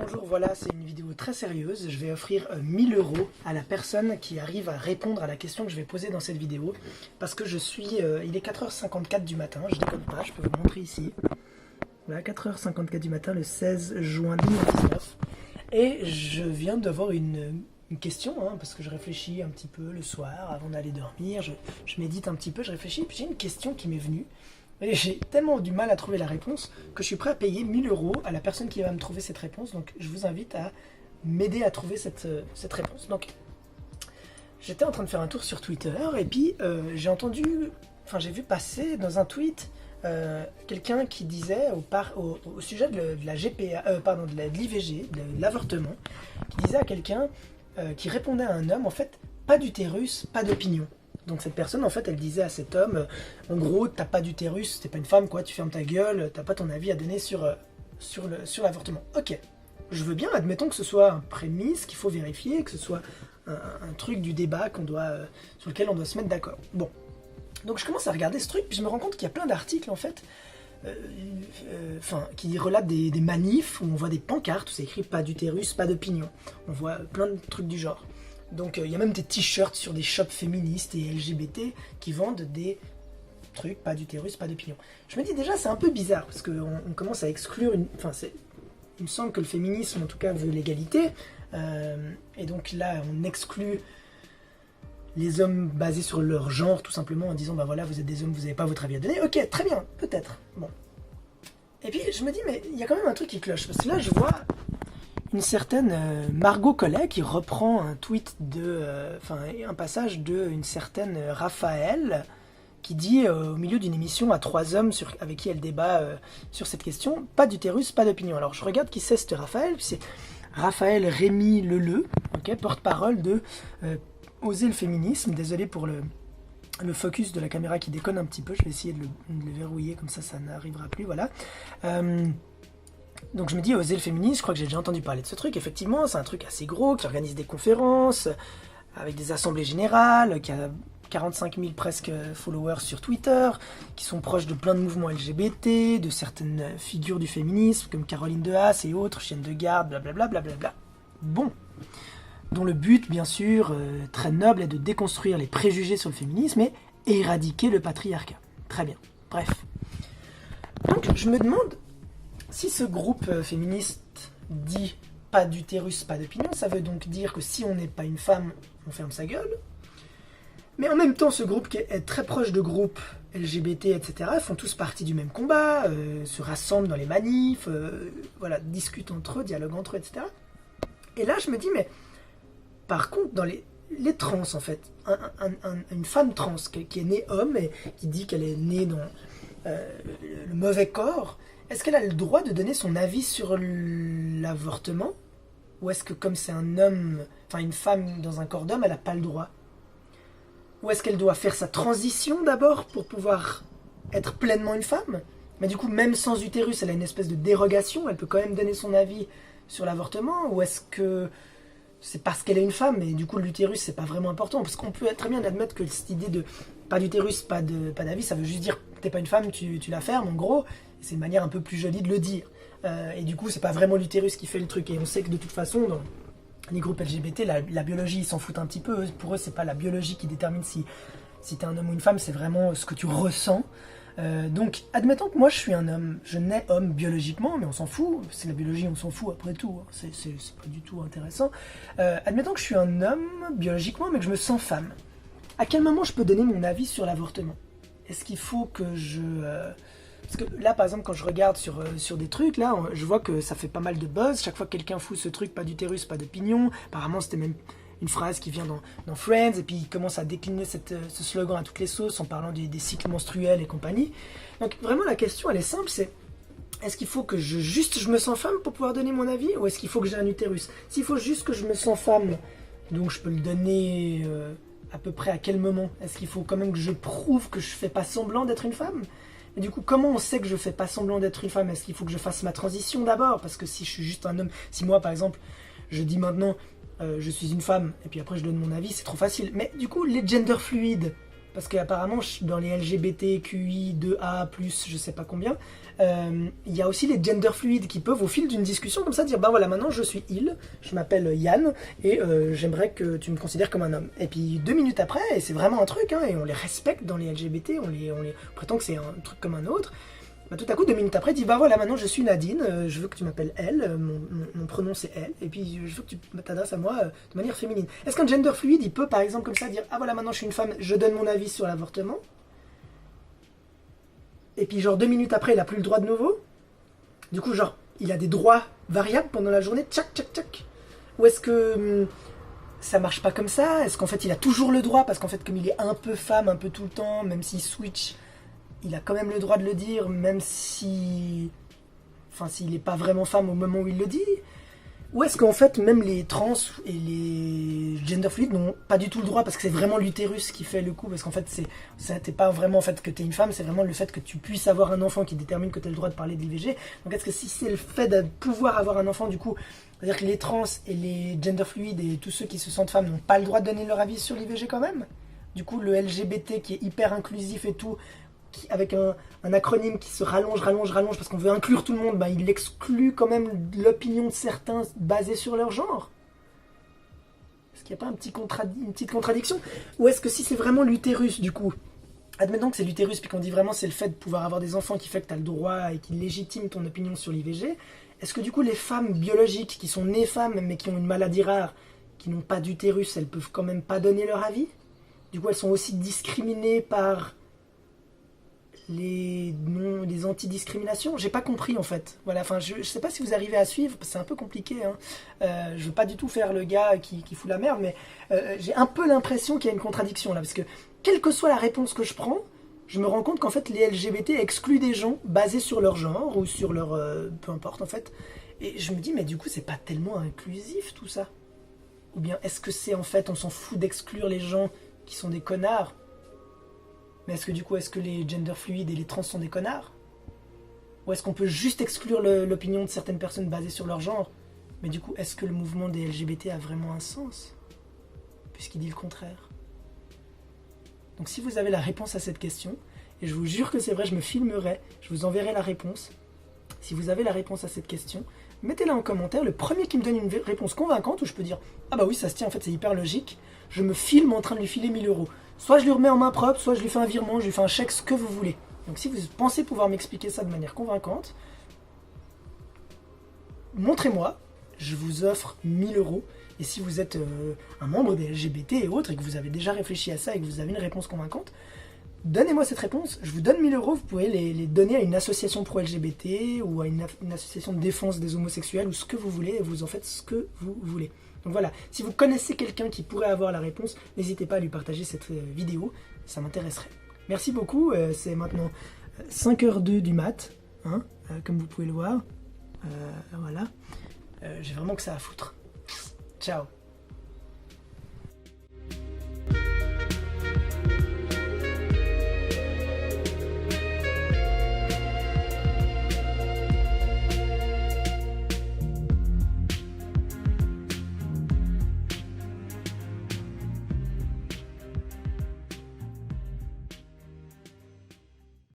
Bonjour, voilà, c'est une vidéo très sérieuse. Je vais offrir 1000 € à la personne qui arrive à répondre à la question que je vais poser dans cette vidéo. Parce que il est 4h54 du matin, je déconne pas, je peux vous montrer ici. Voilà, 4h54 du matin, le 16 juin 2019. Et je viens d'avoir une question, parce que je réfléchis un petit peu le soir, avant d'aller dormir, je médite un petit peu, je réfléchis, puis j'ai une question qui m'est venue. Et j'ai tellement du mal à trouver la réponse que je suis prêt à payer 1000 € à la personne qui va me trouver cette réponse. Donc je vous invite à m'aider à trouver cette réponse. Donc j'étais en train de faire un tour sur Twitter et puis j'ai vu passer dans un tweet quelqu'un qui disait au sujet de la GPA, de l'IVG, de l'avortement, qui disait à quelqu'un qui répondait à un homme, en fait, pas d'utérus, pas d'opinion. Donc cette personne, en fait, elle disait à cet homme, en gros, t'as pas d'utérus, t'es pas une femme, quoi, tu fermes ta gueule, t'as pas ton avis à donner sur l'avortement. Ok, je veux bien, admettons que ce soit un prémisse qu'il faut vérifier, que ce soit un truc du débat sur lequel on doit se mettre d'accord. Bon, donc je commence à regarder ce truc, puis je me rends compte qu'il y a plein d'articles, en fait, qui relatent des manifs où on voit des pancartes où c'est écrit pas d'utérus, pas d'opinion. On voit plein de trucs du genre. Donc il y a même des t-shirts sur des shops féministes et LGBT qui vendent des trucs, pas d'utérus, pas d'opinion. Je me dis déjà c'est un peu bizarre parce qu'on commence à exclure il me semble que le féminisme en tout cas veut l'égalité, et donc là on exclut les hommes basés sur leur genre tout simplement en disant bah voilà vous êtes des hommes, vous n'avez pas votre avis à donner. Ok, très bien, peut-être, bon. Et puis je me dis mais il y a quand même un truc qui cloche, parce que là je vois une certaine Margot Collet qui reprend un tweet un passage d'une certaine Raphaël qui dit au milieu d'une émission à 3 hommes avec qui elle débat sur cette question, pas d'utérus, pas d'opinion. Alors je regarde qui c'est cette Raphaël, c'est Raphaël Rémy Leleu, porte-parole de Oser le féminisme. Désolé pour le focus de la caméra qui déconne un petit peu, je vais essayer de le verrouiller, comme ça n'arrivera plus, voilà. Donc je me dis, Oser le féminisme, je crois que j'ai déjà entendu parler de ce truc. Effectivement, c'est un truc assez gros, qui organise des conférences, avec des assemblées générales, qui a 45 000 presque followers sur Twitter, qui sont proches de plein de mouvements LGBT, de certaines figures du féminisme, comme Caroline de Haas et autres, chienne de garde, blablabla, blablabla. Bon, dont le but, bien sûr, très noble, est de déconstruire les préjugés sur le féminisme et éradiquer le patriarcat. Très bien, bref. Donc je me demande, si ce groupe féministe dit pas d'utérus, pas d'opinion, ça veut donc dire que si on n'est pas une femme, on ferme sa gueule. Mais en même temps, ce groupe qui est très proche de groupes LGBT, etc., font tous partie du même combat, se rassemblent dans les manifs, discutent entre eux, dialoguent entre eux, etc. Et là, je me dis, mais par contre, dans les trans, en fait, une femme trans qui est née homme et qui dit qu'elle est née dans le mauvais corps, est-ce qu'elle a le droit de donner son avis sur l'avortement? Ou est-ce que comme c'est un homme, une femme dans un corps d'homme, elle n'a pas le droit? Ou est-ce qu'elle doit faire sa transition d'abord pour pouvoir être pleinement une femme? Mais du coup, même sans utérus, elle a une espèce de dérogation, elle peut quand même donner son avis sur l'avortement? Ou est-ce que c'est parce qu'elle est une femme et du coup l'utérus c'est pas vraiment important? Parce qu'on peut très bien admettre que cette idée de pas d'utérus, pas d'avis, ça veut juste dire t'es pas une femme, tu la fermes en gros. C'est une manière un peu plus jolie de le dire. Et du coup, c'est pas vraiment l'utérus qui fait le truc. Et on sait que de toute façon, dans les groupes LGBT, la biologie, ils s'en foutent un petit peu. Pour eux, c'est pas la biologie qui détermine si t'es un homme ou une femme, c'est vraiment ce que tu ressens. Donc, admettons que moi, je suis un homme. Je nais homme biologiquement, mais on s'en fout. C'est la biologie, on s'en fout après tout. C'est pas du tout intéressant. Admettons que je suis un homme biologiquement, mais que je me sens femme. À quel moment je peux donner mon avis sur l'avortement? Est-ce qu'il faut que parce que là, par exemple, quand je regarde sur des trucs, là, je vois que ça fait pas mal de buzz. Chaque fois que quelqu'un fout ce truc, pas d'utérus, pas d'opinion. Apparemment, c'était même une phrase qui vient dans Friends. Et puis, il commence à décliner ce slogan à toutes les sauces en parlant des cycles menstruels et compagnie. Donc, vraiment, la question, elle est simple, c'est est-ce qu'il faut que je me sens femme pour pouvoir donner mon avis? Ou est-ce qu'il faut que j'ai un utérus? S'il faut juste que je me sens femme, donc je peux le donner à peu près à quel moment? Est-ce qu'il faut quand même que je prouve que je fais pas semblant d'être une femme? Et du coup, comment on sait que je fais pas semblant d'être une femme? Est-ce qu'il faut que je fasse ma transition d'abord? Parce que si je suis juste un homme, si moi par exemple, je dis maintenant je suis une femme, et puis après je donne mon avis, c'est trop facile. Mais du coup, les gender fluides, parce qu'apparemment dans les LGBTQI2A+, je sais pas combien, il y a aussi les gender fluides qui peuvent au fil d'une discussion comme ça dire bah voilà, maintenant je suis il, je m'appelle Yann et j'aimerais que tu me considères comme un homme. Et puis 2 minutes après, et c'est vraiment un truc, hein, et on les respecte dans les LGBT, on prétend que c'est un truc comme un autre. Bah, tout à coup, 2 minutes après, il dit bah voilà, maintenant je suis Nadine, je veux que tu m'appelles elle, mon prénom c'est elle, et puis je veux que tu t'adresses à moi de manière féminine. Est-ce qu'un gender fluide, il peut par exemple comme ça dire ah voilà, maintenant je suis une femme, je donne mon avis sur l'avortement, et puis genre 2 minutes après, il a plus le droit de nouveau? Du coup, genre, il a des droits variables pendant la journée, tchac, tchac, tchac. Ou est-ce que ça marche pas comme ça? Est-ce qu'en fait il a toujours le droit, parce qu'en fait comme il est un peu femme, un peu tout le temps, même s'il switch, il a quand même le droit de le dire, même si... Enfin, s'il n'est pas vraiment femme au moment où il le dit? Ou est-ce qu'en fait, même les trans et les gender fluides n'ont pas du tout le droit, parce que c'est vraiment l'utérus qui fait le coup, parce qu'en fait, c'est pas vraiment en fait que t'es une femme, c'est vraiment le fait que tu puisses avoir un enfant qui détermine que t'as le droit de parler de l'IVG. Donc est-ce que si c'est le fait de pouvoir avoir un enfant, du coup, c'est-à-dire que les trans et les gender fluides et tous ceux qui se sentent femmes n'ont pas le droit de donner leur avis sur l'IVG quand même? Du coup, le LGBT qui est hyper inclusif et tout, avec un acronyme qui se rallonge, parce qu'on veut inclure tout le monde, bah, il exclut quand même l'opinion de certains basée sur leur genre. Est-ce qu'il n'y a pas une petite contradiction? Ou est-ce que si c'est vraiment l'utérus, du coup, admettons que c'est l'utérus, puis qu'on dit vraiment c'est le fait de pouvoir avoir des enfants qui fait que tu as le droit et qui légitime ton opinion sur l'IVG, est-ce que du coup les femmes biologiques qui sont nées femmes mais qui ont une maladie rare, qui n'ont pas d'utérus, elles peuvent quand même pas donner leur avis? Du coup elles sont aussi discriminées par les antidiscriminations? J'ai pas compris en fait. Voilà, enfin, je sais pas si vous arrivez à suivre, c'est un peu compliqué. Hein. Je veux pas du tout faire le gars qui fout la merde, mais j'ai un peu l'impression qu'il y a une contradiction là, parce que quelle que soit la réponse que je prends, je me rends compte qu'en fait les LGBT excluent des gens basés sur leur genre ou sur leur peu importe en fait. Et je me dis mais du coup c'est pas tellement inclusif tout ça. Ou bien est-ce que c'est en fait on s'en fout d'exclure les gens qui sont des connards? Mais est-ce que du coup, est-ce que les gender fluides et les trans sont des connards? Ou est-ce qu'on peut juste exclure l'opinion de certaines personnes basées sur leur genre? Mais du coup, est-ce que le mouvement des LGBT a vraiment un sens? Puisqu'il dit le contraire. Donc si vous avez la réponse à cette question, et je vous jure que c'est vrai, je me filmerai, je vous enverrai la réponse. Si vous avez la réponse à cette question, mettez-la en commentaire. Le premier qui me donne une réponse convaincante, où je peux dire « Ah bah oui, ça se tient, en fait c'est hyper logique », je me filme en train de lui filer 1000 euros. Soit je lui remets en main propre, soit je lui fais un virement, je lui fais un chèque, ce que vous voulez. Donc si vous pensez pouvoir m'expliquer ça de manière convaincante, montrez-moi, je vous offre 1000 euros. Et si vous êtes un membre des LGBT et autres, et que vous avez déjà réfléchi à ça et que vous avez une réponse convaincante, donnez-moi cette réponse, je vous donne 1000 euros, vous pouvez les donner à une association pro-LGBT ou à une association de défense des homosexuels ou ce que vous voulez, et vous en faites ce que vous voulez. Donc voilà, si vous connaissez quelqu'un qui pourrait avoir la réponse, n'hésitez pas à lui partager cette vidéo, ça m'intéresserait. Merci beaucoup, c'est maintenant 5h02 du mat, hein, comme vous pouvez le voir. Voilà, j'ai vraiment que ça à foutre. Ciao.